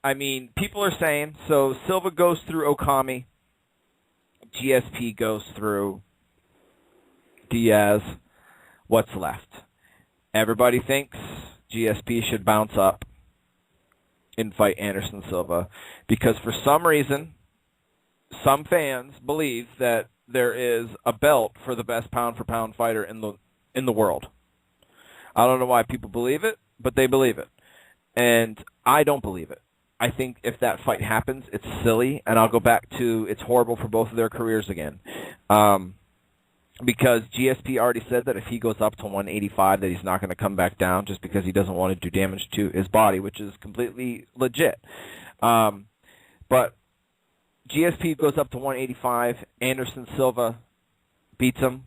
I mean, people are saying, so Silva goes through Okami, GSP goes through Diaz. What's left? Everybody thinks GSP should bounce up and fight Anderson Silva because for some reason, some fans believe that there is a belt for the best pound-for-pound fighter in the world. I don't know why people believe it, but they believe it. And I don't believe it. I think if that fight happens, it's silly, and I'll go back to it's horrible for both of their careers again. Because GSP already said that if he goes up to 185 that he's not going to come back down just because he doesn't want to do damage to his body, which is completely legit. But GSP goes up to 185. Anderson Silva beats him,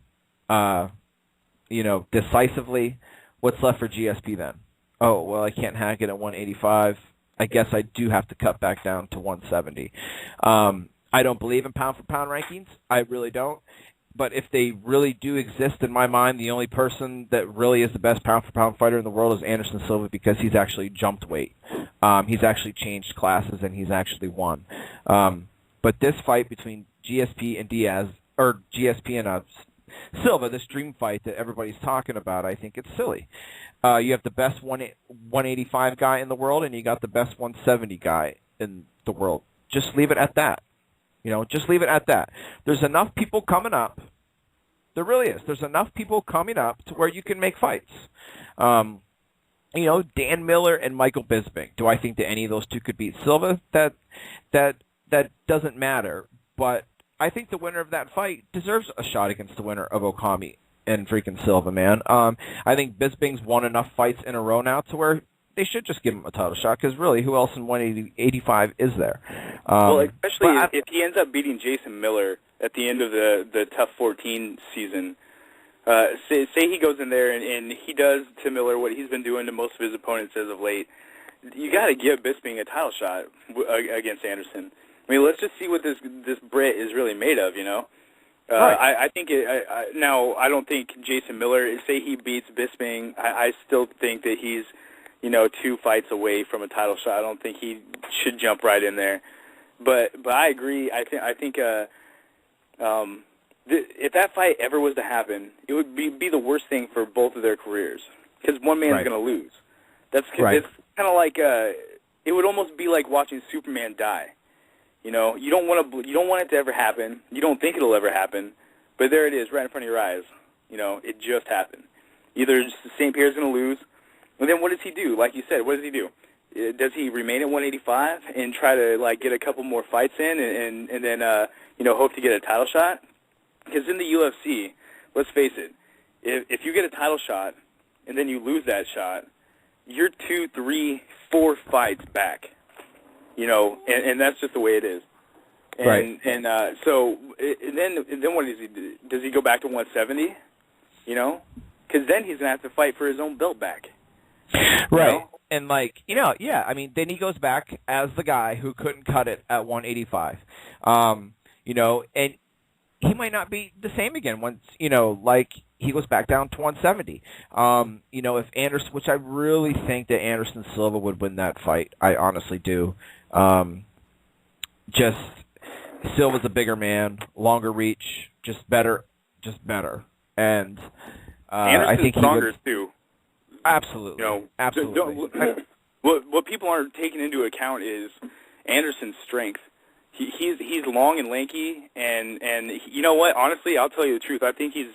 decisively. What's left for GSP then? Oh, well, I can't hack it at 185. I guess I do have to cut back down to 170. I don't believe in pound-for-pound rankings. I really don't. But if they really do exist in my mind, the only person that really is the best pound-for-pound fighter in the world is Anderson Silva because he's actually jumped weight. He's actually changed classes, and he's actually won. But this fight between GSP and Diaz, or GSP and Silva, this dream fight that everybody's talking about, I think it's silly. You have the best 185 guy in the world, and you got the best 170 guy in the world. Just leave it at that. Just leave it at that. There's enough people coming up. There really is. There's enough people coming up to where you can make fights. Dan Miller and Michael Bisping. Do I think that any of those two could beat Silva? That doesn't matter. But I think the winner of that fight deserves a shot against the winner of Okami and freaking Silva, man. I think Bisping's won enough fights in a row now to where they should just give him a title shot because really, who else in 185 is there? Well, especially if he ends up beating Jason Miller at the end of the Tough 14 season. Say he goes in there and he does to Miller what he's been doing to most of his opponents as of late. You got to give Bisping a title shot against Anderson. I mean, let's just see what this Brit is really made of, Right. I think now I don't think Jason Miller. Say he beats Bisping, I still think that he's 2 fights away from a title shot. I don't think he should jump right in there. But I agree. I think if that fight ever was to happen, it would be the worst thing for both of their careers because one man's going to lose. It's kind of like it would almost be like watching Superman die. You don't want it to ever happen. You don't think it'll ever happen, but there it is, right in front of your eyes. It just happened. Either St. Pierre's going to lose, and then what does he do? Like you said, what does he do? Does he remain at 185 and try to get a couple more fights in, and then hope to get a title shot? Because in the UFC, let's face it, if you get a title shot and then you lose that shot, you're 2, 3, 4 fights back. And that's just the way it is. And, right. And then what does he do? Does he go back to 170? Because then he's gonna have to fight for his own belt back. Right. And I mean, then he goes back as the guy who couldn't cut it at 185. And he might not be the same again once, he goes back down to 170. If Anderson, which I really think that Anderson Silva would win that fight. I honestly do. Just Silva's a bigger man, longer reach, just better. And I think he stronger would, too. Absolutely. Absolutely. What people aren't taking into account is Anderson's strength. He's long and lanky, and you know what? Honestly, I'll tell you the truth. I think he's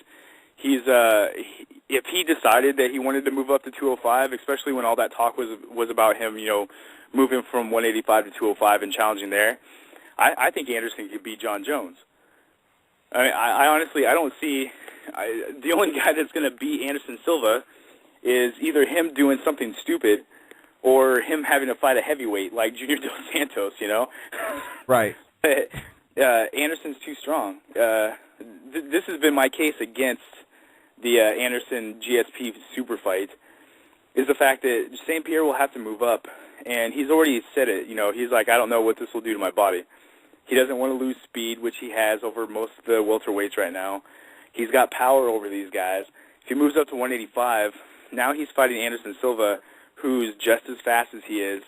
if he decided that he wanted to move up to 205, especially when all that talk was about him, moving from 185 to 205 and challenging there, I think Anderson could beat John Jones. I mean, I honestly don't see the only guy that's going to beat Anderson Silva is either him doing something stupid or him having to fight a heavyweight like Junior Dos Santos, Right. Anderson's too strong. This has been my case against the Anderson GSP super fight, is the fact that St. Pierre will have to move up, and he's already said it. He's like, I don't know what this will do to my body. He doesn't want to lose speed, which he has over most of the welterweights right now. He's got power over these guys. If he moves up to 185, now he's fighting Anderson Silva, who's just as fast as he is,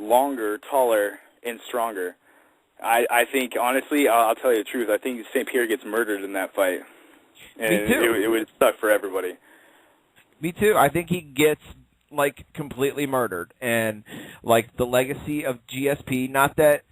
longer, taller, and stronger. I think, honestly, I'll tell you the truth, I think St. Pierre gets murdered in that fight. And Me too. It would suck for everybody. Me too. I think he gets, like, completely murdered. And, like, the legacy of GSP, not that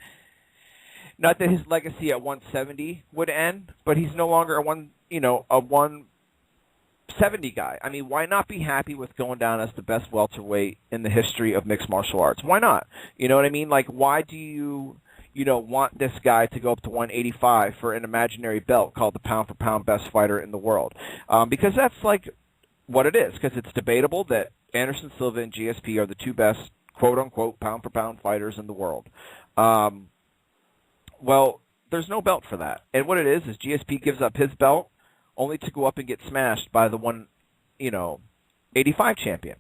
his legacy at 170 would end, but he's no longer a 170 guy. I mean, why not be happy with going down as the best welterweight in the history of mixed martial arts? Why not? You know what I mean? Like, why do you want this guy to go up to 185 for an imaginary belt called the pound-for-pound best fighter in the world? Because that's, like, what it is, because it's debatable that Anderson Silva and GSP are the two best, quote-unquote, pound-for-pound fighters in the world. Well, there's no belt for that. And what it is GSP gives up his belt only to go up and get smashed by the 85 champion.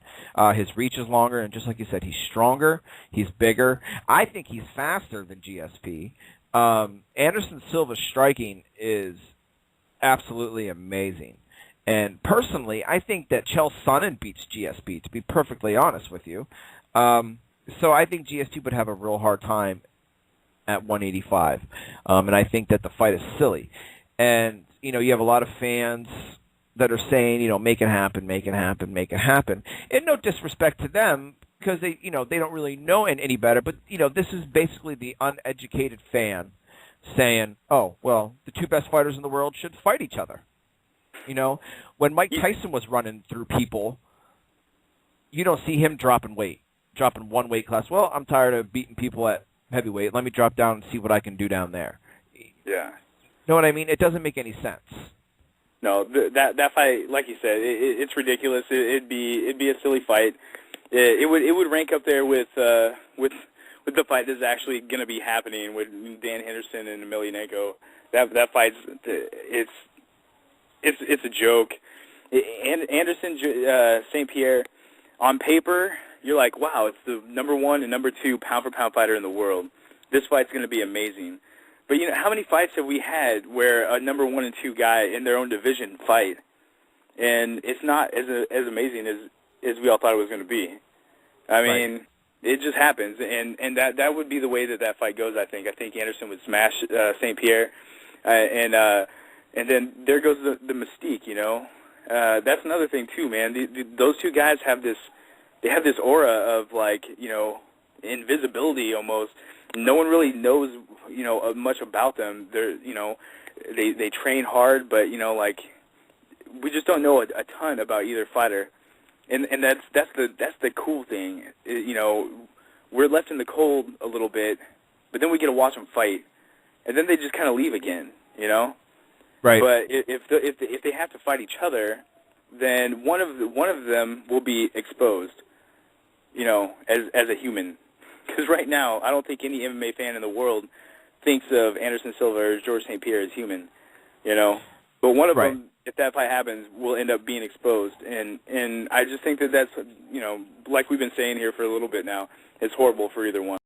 His reach is longer, and just like you said, he's stronger, he's bigger. I think he's faster than GSP. Anderson Silva's striking is absolutely amazing. And personally, I think that Chael Sonnen beats GSP, to be perfectly honest with you. So I think GSP would have a real hard time at 185. And I think that the fight is silly. And, you have a lot of fans that are saying, make it happen, make it happen, make it happen. And no disrespect to them, because they don't really know any better. But, this is basically the uneducated fan saying, oh, well, the two best fighters in the world should fight each other. When Mike Tyson was running through people, you don't see him dropping one weight class. Well, I'm tired of beating people at heavyweight. Let me drop down and see what I can do down there. Yeah. Know what I mean? It doesn't make any sense. No, that fight, like you said, it's ridiculous. It'd be a silly fight. It would rank up there with the fight that's actually going to be happening with Dan Henderson and Emelianenko. That fight's it's a joke. Anderson St. Pierre, on paper, you're like, wow, it's the number 1 and number 2 pound-for-pound fighter in the world. This fight's going to be amazing. But, how many fights have we had where a number 1 and 2 guy in their own division fight, and it's not as amazing as we all thought it was going to be? I mean, It just happens, and that would be the way that fight goes, I think. I think Anderson would smash St. Pierre, and then there goes the mystique, That's another thing, too, man. Those two guys have this aura of, like, invisibility almost. No one really knows, much about them. They're, they train hard, but, like, we just don't know a ton about either fighter. And that's the cool thing. We're left in the cold a little bit, but then we get to watch them fight, and then they just kind of leave again, Right. But if they have to fight each other, then one of them will be exposed, as a human. Because right now, I don't think any MMA fan in the world thinks of Anderson Silva or George St. Pierre as human, But one of them, if that fight happens, will end up being exposed. And I just think that's, like we've been saying here for a little bit now, it's horrible for either one.